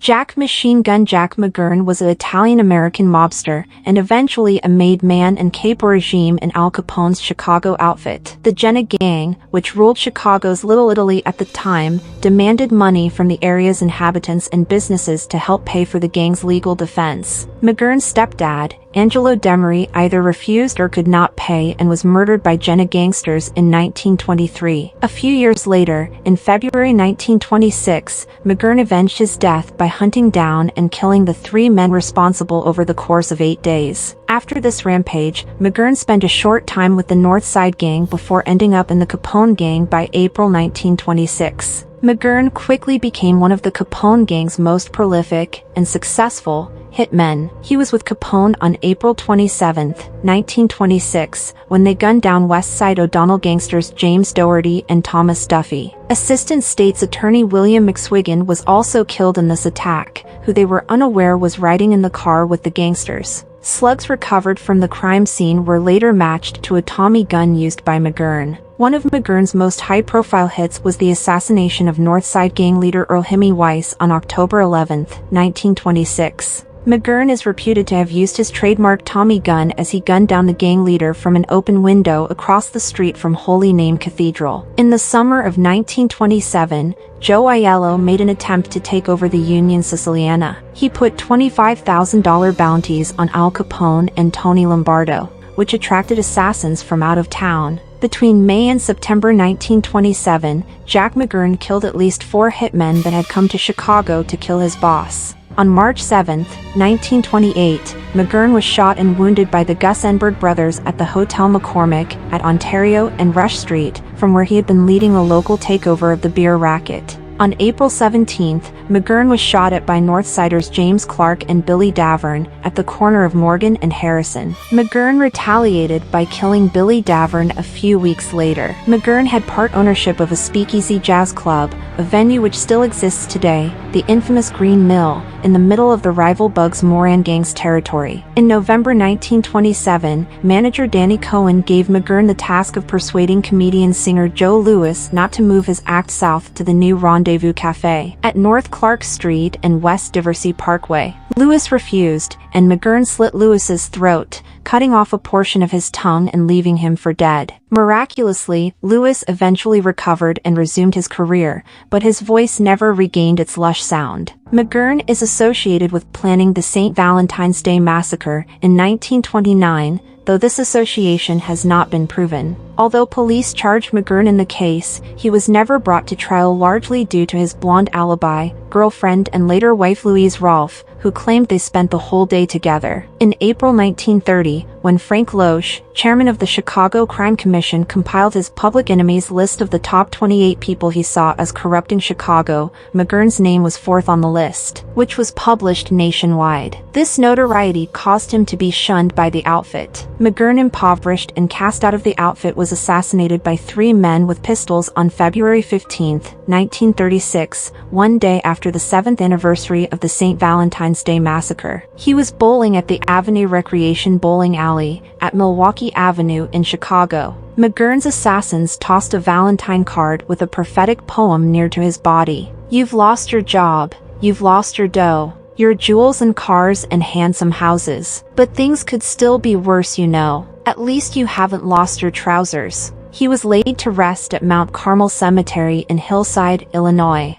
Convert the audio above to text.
Jack Machine Gun Jack McGurn was an Italian-American mobster and eventually a made man and capo regime in Al Capone's Chicago outfit. The Jenna Gang, which ruled Chicago's Little Italy at the time, demanded money from the area's inhabitants and businesses to help pay for the gang's legal defense. McGurn's stepdad, Angelo Demery, either refused or could not pay and was murdered by Jenna gangsters in 1923. A few years later, in February 1926, McGurn avenged his death by hunting down and killing the 3 men responsible over the course of 8 days. After this rampage, McGurn spent a short time with the North Side Gang before ending up in the Capone Gang by April 1926. McGurn quickly became one of the Capone Gang's most prolific and successful hitmen. He was with Capone on April 27, 1926, when they gunned down West Side O'Donnell gangsters James Doherty and Thomas Duffy. Assistant State's Attorney William McSwiggan was also killed in this attack, who they were unaware was riding in the car with the gangsters. Slugs recovered from the crime scene were later matched to a Tommy gun used by McGurn. One of McGurn's most high-profile hits was the assassination of North Side Gang leader Earl Himmy Weiss on October 11, 1926. McGurn is reputed to have used his trademark Tommy gun as he gunned down the gang leader from an open window across the street from Holy Name Cathedral. In the summer of 1927, Joe Aiello made an attempt to take over the Union Siciliana. He put $25,000 bounties on Al Capone and Tony Lombardo, which attracted assassins from out of town. Between May and September 1927, Jack McGurn killed at least 4 hitmen that had come to Chicago to kill his boss. On March 7, 1928, McGurn was shot and wounded by the Gus Enberg brothers at the Hotel McCormick at Ontario and Rush Street, from where he had been leading a local takeover of the beer racket. On April 17, McGurn was shot at by Northsiders James Clark and Billy Davern at the corner of Morgan and Harrison. McGurn retaliated by killing Billy Davern a few weeks later. McGurn had part ownership of a speakeasy jazz club, a venue which still exists today, the infamous Green Mill, in the middle of the rival Bugs Moran Gang's territory. In November 1927, manager Danny Cohen gave McGurn the task of persuading comedian-singer Joe Louis not to move his act south to the new Rendezvous Cafe at North Clark Street and West Diversey Parkway. Louis refused, and McGurn slit Louis's throat, cutting off a portion of his tongue and leaving him for dead. Miraculously, Louis eventually recovered and resumed his career, but his voice never regained its lush sound. McGurn is associated with planning the St. Valentine's Day Massacre in 1929, though this association has not been proven. Although police charged McGurn in the case, he was never brought to trial largely due to his blonde alibi, girlfriend and later wife Louise Rolfe, who claimed they spent the whole day together. In April 1930, when Frank Loesch, chairman of the Chicago Crime Commission, compiled his public enemies list of the top 28 people he saw as corrupting Chicago, McGurn's name was fourth on the list, which was published nationwide. This notoriety caused him to be shunned by the outfit. McGurn, impoverished and cast out of the outfit, was assassinated by 3 men with pistols on February 15, 1936, one day after the 7th anniversary of the St. Valentine's Day Massacre. He was bowling at the Avenue Recreation Bowling Alley at Milwaukee Avenue in Chicago. McGurn's assassins tossed a Valentine card with a prophetic poem near to his body. "You've lost your job, you've lost your dough, your jewels and cars and handsome houses. But things could still be worse, you know. At least you haven't lost your trousers." He was laid to rest at Mount Carmel Cemetery in Hillside, Illinois.